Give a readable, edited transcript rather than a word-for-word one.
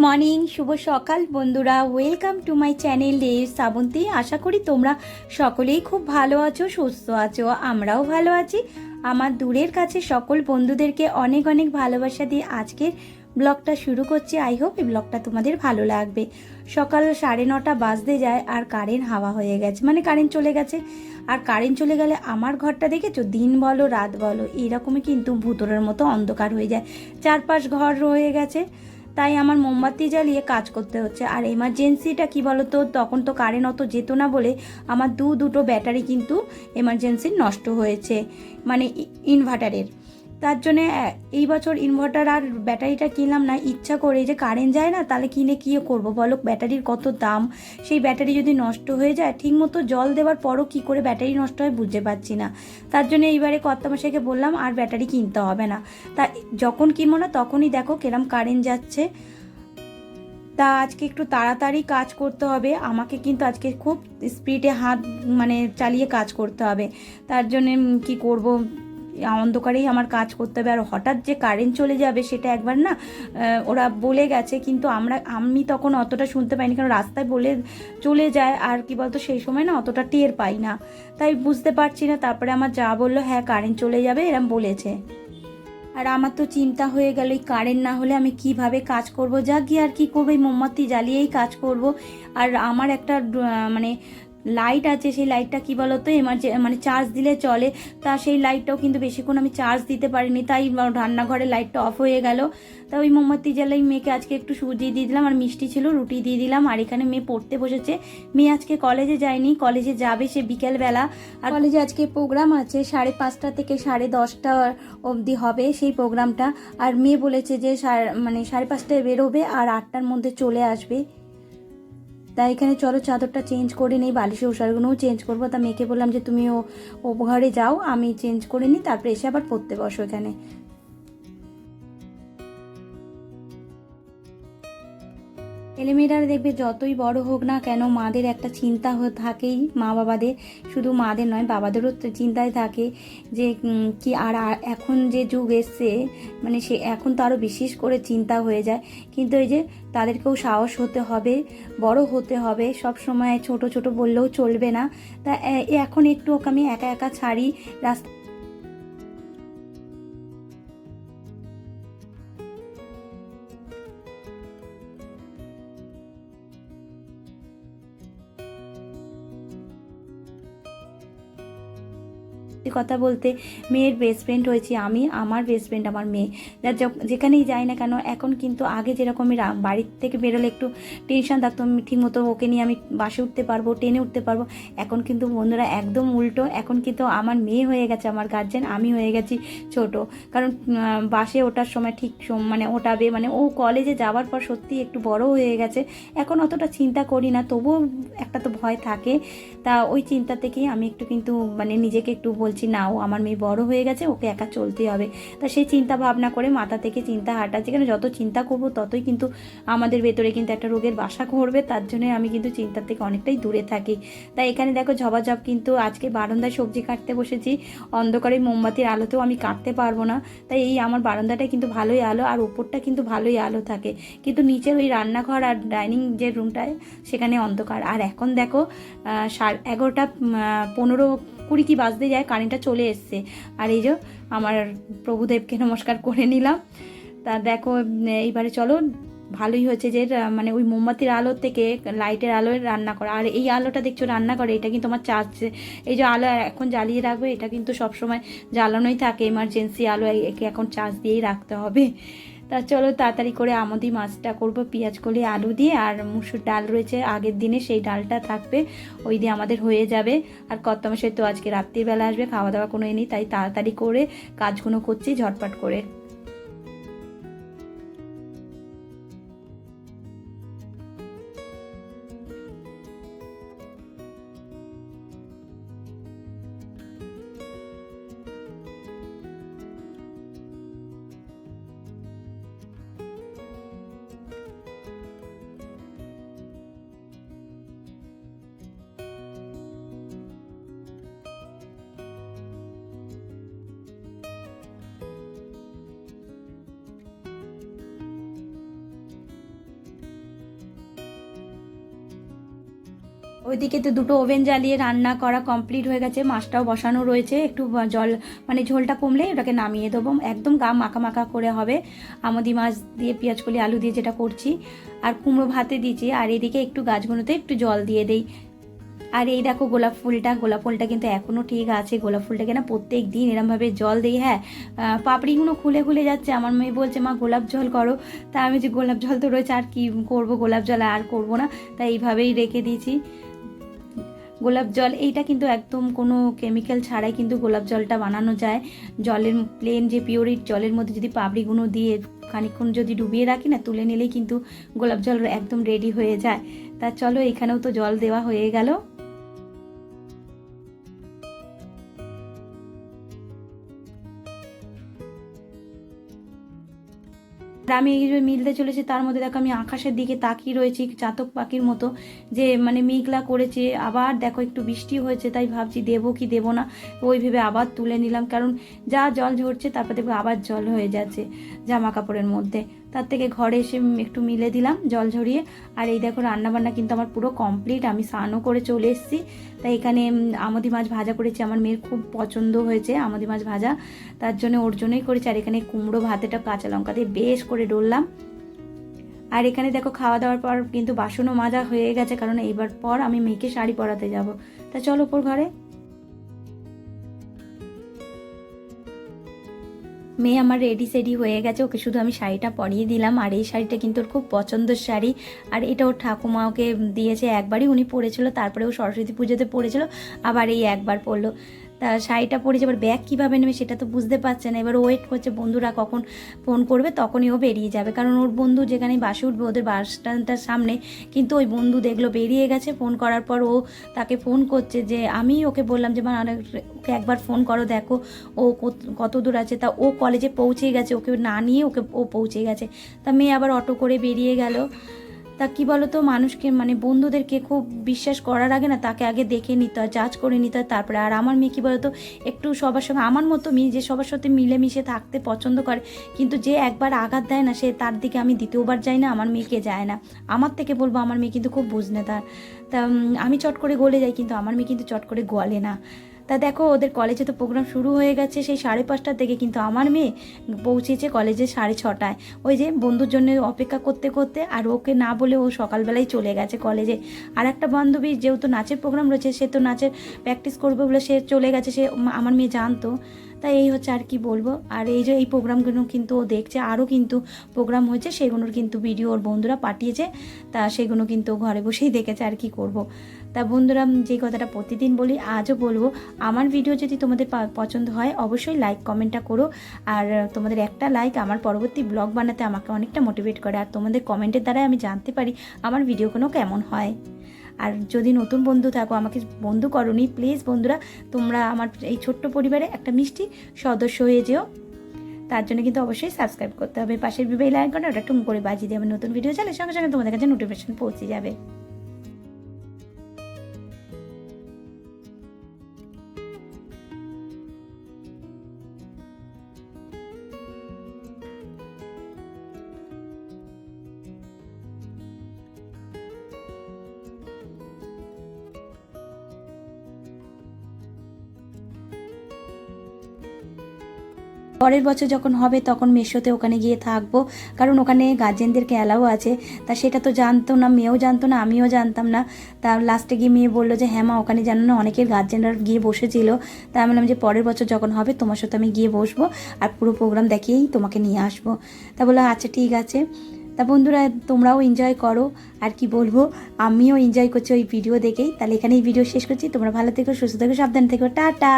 Morning, শুভ সকাল বন্ধুরা। ওয়েলকাম টু মাই চ্যানেল ডেজ শ্রাবন্তী। আশা করি তোমরা সকলেই খুব ভালো আছো, সুস্থ আছো। আমরাও ভালো আছি। আমার দূরের কাছে সকল বন্ধুদেরকে অনেক অনেক ভালোবাসা দিয়ে আজকের ব্লগটা শুরু করছি। আই হোপ এই ব্লগটা তোমাদের ভালো লাগবে। সকাল 9:30 বাজতে যায় আর কারেন্ট হাওয়া হয়ে গেছে, মানে কারেন্ট চলে গেছে। আর কারেন্ট চলে গেলে আমার ঘরটা দেখেছো, দিন বলো রাত বলো এইরকমই কিন্তু ভূতরের মতো অন্ধকার হয়ে যায়। চারপাশ ঘর রয়ে গেছে, তাই আমার মোমবাতি জ্বালিয়ে কাজ করতে হচ্ছে। আর এমার্জেন্সিটা কি বলতো, তখন তো কারেন্ট অত যেত না বলে আমার দুটো ব্যাটারি কিন্তু এমার্জেন্সির নষ্ট হয়েছে, মানে ইনভার্টারের। তার জন্যে এই বছর ইনভার্টার আর ব্যাটারিটা কিনলাম না, ইচ্ছা করে। যে কারেন্ট যায় না, তাহলে কিনে কী করবো বলো, ব্যাটারির কত দাম। সেই ব্যাটারি যদি নষ্ট হয়ে যায়, ঠিকমতো জল দেওয়ার পরও কী করে ব্যাটারি নষ্ট হয় বুঝতে পারছি না। তার জন্য এইবারে কর্তামশাইকে বললাম আর ব্যাটারি কিনতে হবে না। তা যখন কিনবো না তখনই দেখো কিরম কারেন্ট যাচ্ছে। তা আজকে একটু তাড়াতাড়ি কাজ করতে হবে আমাকে, কিন্তু আজকে খুব স্পিডে হাত মানে চালিয়ে কাজ করতে হবে। তার জন্যে কি করব, অন্ধকারেই আমার কাজ করতে হবে। আর হঠাৎ যে কারেন্ট চলে যাবে সেটা একবার না ওরা বলে গেছে, কিন্তু আমি তখন অতটা শুনতে পাইনি, কারণ রাস্তায় বলে চলে যায়। আর কি বলতো, সেই সময় না অতটা টের পাই না, তাই বুঝতে পারছি না। তারপরে আমার যা বললো, হ্যাঁ কারেন্ট চলে যাবে এরম বলেছে। আর আমার তো চিন্তা হয়ে গেল, এই কারেন্ট না হলে আমি কিভাবে কাজ করব। যা গিয়ে আর কি করবো, এই মোমবাতি জ্বালিয়েই কাজ করব। আর আমার একটা মানে লাইট আছে, সেই লাইটটা কি বলতো মানে চার্জ দিলে চলে। তা সেই লাইটটাও কিন্তু বেশিক্ষণ আমি চার্জ দিতে পারিনি, তাই রান্নাঘরের লাইটটা অফ হয়ে গেল। তা ওই মোমবাতি জ্বালাই মেয়েকে আজকে একটু সুজি দিয়ে দিলাম, আর মিষ্টি ছিল রুটি দিয়ে দিলাম। আর এখানে মেয়ে পড়তে বসেছে। মেয়ে আজকে কলেজে যায়নি, কলেজে যাবে সে বিকেলবেলা। আর কলেজে আজকে প্রোগ্রাম আছে 5:30 থেকে 10:30 অবধি হবে সেই প্রোগ্রামটা। আর মেয়ে বলেছে যে মানে 5:30টায় বেরোবে আর 8টার মধ্যে চলে আসবে। তাই এখানে চলো চাদরটা চেঞ্জ করে নেই, বালিশের ওষারগুলোও চেঞ্জ করবো। তা মেয়েকে বললাম যে তুমি ও ঘরে যাও, আমি চেঞ্জ করে নিই, তারপরে এসে আবার পড়তে বসো এখানে। ছেলেমেয়েরা দেখবে যতই বড় হোক না কেন, মাদের একটা চিন্তা থাকেই, মা বাবাদের। শুধু মাদের নয়, বাবাদেরও চিন্তায় থাকে যে কি। আর এখন যে যুগ এসছে, মানে সে এখন তো আরও বিশেষ করে চিন্তা হয়ে যায়। কিন্তু এই যে তাদেরকেও সাহস হতে হবে, বড় হতে হবে, সব সময় ছোট ছোট বললেও চলবে না। তা এখন একটু ওকে আমি একা একা ছাড়ি রাস্তা। কথা বলতে, মেয়ের বেস্ট ফ্রেন্ড হয়েছি আমি, আমার বেস্ট ফ্রেন্ড আমার মেয়ে। যেখানেই যাই না কেন এখন, কিন্তু আগে যেরকম আমি বাড়ির থেকে বেরোলে একটু টেনশন থাকতো, আমি ঠিকমতো ওকে নিয়ে আমি বাসে উঠতে পারবো, ট্রেনে উঠতে পারবো। এখন কিন্তু বন্ধুরা একদম উল্টো, এখন কিন্তু আমার মেয়ে হয়ে গেছে আমার গার্জেন, আমি হয়ে গেছি ছোট। কারণ বাসে ওঠার সময় ঠিক মানে ওঠাবে, মানে ও কলেজে যাওয়ার পর সত্যি একটু বড় হয়ে গেছে, এখন অতটা চিন্তা করি না, তবুও একটা তো ভয় থাকে। তা ওই চিন্তা থেকেই আমি একটু কিন্তু মানে নিজেকে একটু বলছি, না ও আমার মেয়ে বড় হয়ে গেছে, ওকে একা চলতেই হবে। তা সেই চিন্তা ভাবনা করে মাথা থেকে চিন্তা হাঁটাচ্ছে, কেন যত চিন্তা করবো ততই কিন্তু আমাদের ভেতরে কিন্তু একটা রোগের বাসা করবে। তার জন্য আমি কিন্তু চিন্তার থেকে অনেকটাই দূরে থাকি। তাই এখানে দেখো ঝপাঝপ কিন্তু আজকে বারান্দায় সবজি কাটতে বসেছি। অন্ধকারে মোমবাতির আলোতেও আমি কাটতে পারবো না, তাই এই আমার বারান্দাটা কিন্তু ভালোই আলো, আর ওপরটা কিন্তু ভালোই আলো থাকে, কিন্তু নিচের ওই রান্নাঘর আর ডাইনিং যে রুমটায় সেখানে অন্ধকার। আর এখন দেখো 11:15-20 কি বাজতে যায়, কারেন্টটা চলে এসছে। আর এই যে আমার প্রভুদেবকে নমস্কার করে নিলাম। তা দেখো এইবারে চলো, ভালোই হয়েছে যে মানে ওই মোমবাতির আলো থেকে লাইটের আলোয় রান্না করা। আর এই আলোটা দেখছো রান্না করে, এটা কিন্তু আমার চার্জ, এই যে আলো এখন জ্বালিয়ে রাখবে, এটা কিন্তু সবসময় জ্বালানোই থাকে, এমার্জেন্সি আলো, একে এখন চার্জ দিয়েই রাখতে হবে। তা চলো তাড়াতাড়ি করে আমুদি মাছটা করব পেঁয়াজ কলি আলু দিয়ে। আর মুসুর ডাল রয়েছে আগের দিনে, সেই ডালটা থাকবে, ওই দিয়ে আমাদের হয়ে যাবে। আর কর্তামশাই তো আজকে রাত্রিবেলা আসবে, খাওয়া দাওয়া কোনো নেই, তাই তাড়াতাড়ি করে কাজগুলো করছি ঝটপট করে। ওইদিকে তো দুটো ওভেন জ্বালিয়ে রান্না করা কমপ্লিট হয়ে গেছে, মাছটাও বসানো রয়েছে। একটু জল মানে ঝোলটা কমলে ওটাকে নামিয়ে দেবো, একদম গা মাখা মাখা করে হবে। আমদি মাছ দিয়ে পেঁয়াজ কলি আলু দিয়ে যেটা করছি, আর কুমড়ো ভাতে দিয়েছি। আর এদিকে একটু গাছগুলোতে একটু জল দিয়ে দেই। আর এই দেখো গোলাপ ফুলটা কিন্তু এখনও ঠিক আছে। গোলাপ ফুলটাকে না প্রত্যেক দিন এরমভাবে জল দিই। হ্যাঁ, পাপড়িগুলো খুলে খুলে যাচ্ছে। আমার মেয়ে বলছে মা গোলাপ জল করো, তা আমি যে গোলাপ জল তো রয়েছে আর কি করব, গোলাপ জল আর করব না, তাই এইভাবেই রেখে দিয়েছি। গোলাপ জল এইটা কিন্তু একদম কোনো কেমিক্যাল ছাড়াই কিন্তু গোলাপ জলটা বানানো যায়। জলের প্লেন যে পিওরিট জলের মধ্যে যদি পাপড়িগুলো দিয়ে খানিকক্ষণ যদি ডুবিয়ে রাখি না, তুলে নিলেই কিন্তু গোলাপ জল একদম রেডি হয়ে যায়। তা চলো, এখানেও তো জল দেওয়া হয়ে গেল। আমি এই যে মিলতে চলেছি, তার মধ্যে দেখো আমি আকাশের দিকে তাকিয়ে রয়েছি চাতক পাখির মতো, যে মানে মেঘলা করেছে। আবার দেখো একটু বৃষ্টি হয়েছে, তাই ভাবছি দেবো কি দেবো না, ওই ভেবে আবার তুলে নিলাম। কারণ যা জল ঝরছে তারপর দেখবো আবার জল হয়ে যাচ্ছে জামা কাপড়ের মধ্যে। তার থেকে ঘরে এসে একটু মিলে দিলাম জল ঝরিয়ে। আর এই দেখো রান্নাবান্না কিন্তু আমার পুরো কমপ্লিট, আমি স্নানও করে চলে এসেছি। তাই এখানে আমদি মাছ ভাজা করেছি, আমার মেয়ের খুব পছন্দ হয়েছে আমদি মাছ ভাজা, তার জন্য ওর জন্যই করেছি। আর এখানে কুমড়ো ভাতেটা কাঁচা লঙ্কা দিয়ে বেশ করে ডললাম। আর এখানে দেখো খাওয়া দাওয়ার পর কিন্তু বাসনও মাজা হয়ে গেছে, কারণ এইবার পর আমি মেয়েকে শাড়ি পরাতে যাব। তা চলো ওপর ঘরে। মেয়ে আমার রেডি সেডি হয়ে গেছে, ওকে শুধু আমি শাড়িটা পরিয়ে দিলাম। আর এই শাড়িটা কিন্তু ওর খুব পছন্দের শাড়ি। আর এটা ওর ঠাকুমা ওকে দিয়েছে, একবারই উনি পরেছিল, তারপরে ও সরস্বতী পুজোতে পরেছিল, আবার এই একবার পরলো। তা শাড়িটা পরেছে, এবার ব্যাগ কীভাবে নেবে সেটা তো বুঝতে পারছে না। এবার ওয়েট করছে বন্ধুরা কখন ফোন করবে, তখনই ও বেরিয়ে যাবে। কারণ ওর বন্ধু যেখানে বাসে উঠবে ওদের বাস স্ট্যান্ডটার সামনে, কিন্তু ওই বন্ধু দেখলো বেরিয়ে গেছে। ফোন করার পর ও তাকে ফোন করছে, যে আমি ওকে বললাম যে মা ওকে একবার ফোন করো, দেখো ও কত দূর আছে। তা ও কলেজে পৌঁছে গেছে, ওকে না নিয়ে ও পৌঁছে গেছে। তা মেয়ে আবার অটো করে বেরিয়ে গেল। তা কী বলো তো, মানুষকে মানে বন্ধুদেরকে খুব বিশ্বাস করার আগে না তাকে আগে দেখে নিতে হয়, জাজ করে নিতে হয় তারপরে। আর আমার মেয়ে কী বলো তো, একটু সবার সঙ্গে আমার মতো মেয়ে, যে সবার সাথে মিলেমিশে থাকতে পছন্দ করে, কিন্তু যে একবার আঘাত দেয় না সে তার দিকে আমি দ্বিতীয়বার যাই না, আমার মেয়েকে যায় না। আমার থেকে বলবো আমার মেয়ে কিন্তু খুব বুঝনে তার। তা আমি চট করে গলে যাই, কিন্তু আমার মেয়ে কিন্তু চট করে গলে না। তা দেখো ওদের কলেজে তো প্রোগ্রাম শুরু হয়ে গেছে সেই 5:30টার থেকে, কিন্তু আমার মেয়ে পৌঁছেছে কলেজে 6:30টায়। ওই যে বন্ধুর জন্য অপেক্ষা করতে করতে, আর ওকে না বলে ও সকালবেলায় চলে গেছে কলেজে। আর একটা বান্ধবী যেহেতু নাচের প্রোগ্রাম রয়েছে, সে তো নাচের প্র্যাকটিস করবে বলে সে চলে গেছে, সে আমার মেয়ে জানতো। তাই এই হচ্ছে, আর কি বলবো। আর এই যে এই প্রোগ্রামগুলো কিন্তু ও দেখছে, আরও কিন্তু প্রোগ্রাম হয়েছে, সেগুলোর কিন্তু ভিডিও ওর বন্ধুরা পাঠিয়েছে। তা সেগুলো কিন্তু ঘরে বসেই দেখেছে, আর কি করব। তা বন্ধুরা, যে কথাটা প্রতিদিন বলি আজও বলবো, আমার ভিডিও যদি তোমাদের পছন্দ হয় অবশ্যই লাইক কমেন্টটা করো। আর তোমাদের একটা লাইক আমার পরবর্তী ব্লগ বানাতে আমাকে অনেকটা মোটিভেট করে। আর তোমাদের কমেন্টের দ্বারাই আমি জানতে পারি আমার ভিডিওগুলো কেমন হয়। আর যদি নতুন বন্ধু থাকো, আমাকে বন্ধু করোনি, প্লিজ বন্ধুরা তোমরা আমার এই ছোট্ট পরিবারে একটা মিষ্টি সদস্য হয়ে যেও। তার জন্য কিন্তু অবশ্যই সাবস্ক্রাইব করতে হবে, পাশের বেল আইকনটা ওটা টুম করে বাজিয়ে দিয়ে নতুন ভিডিও চাইলে সঙ্গে সঙ্গে তোমাদের কাছে নোটিফিকেশন পৌঁছে যাবে। পরের বছর যখন হবে তখন মেশোতে ওখানে গিয়ে থাকবো, কারণ ওখানে গার্জেনদেরকে অ্যালাউ আছে। তা সেটা তো জানতো না, মেয়েও জানতো না, আমিও জানতাম না। তা লাস্টে গিয়ে মেয়ে বললো যে হ্যাঁ মা ওখানে জানো না অনেকের গার্জেনরা গিয়ে বসেছিল। তা আমি বললাম যে পরের বছর যখন হবে তোমার সাথে আমি গিয়ে বসবো, আর পুরো প্রোগ্রাম দেখিয়েই তোমাকে নিয়ে আসবো। তা বললো আচ্ছা ঠিক আছে। তা বন্ধুরা তোমরাও এনজয় করো, আর কি বলবো, আমিও এনজয় করছি ওই ভিডিও দেখেই। তাহলে এখানেই ভিডিও শেষ করছি। তোমরা ভালো থেকো, সুস্থ থেকো, সাবধানে থেকো, টাটা।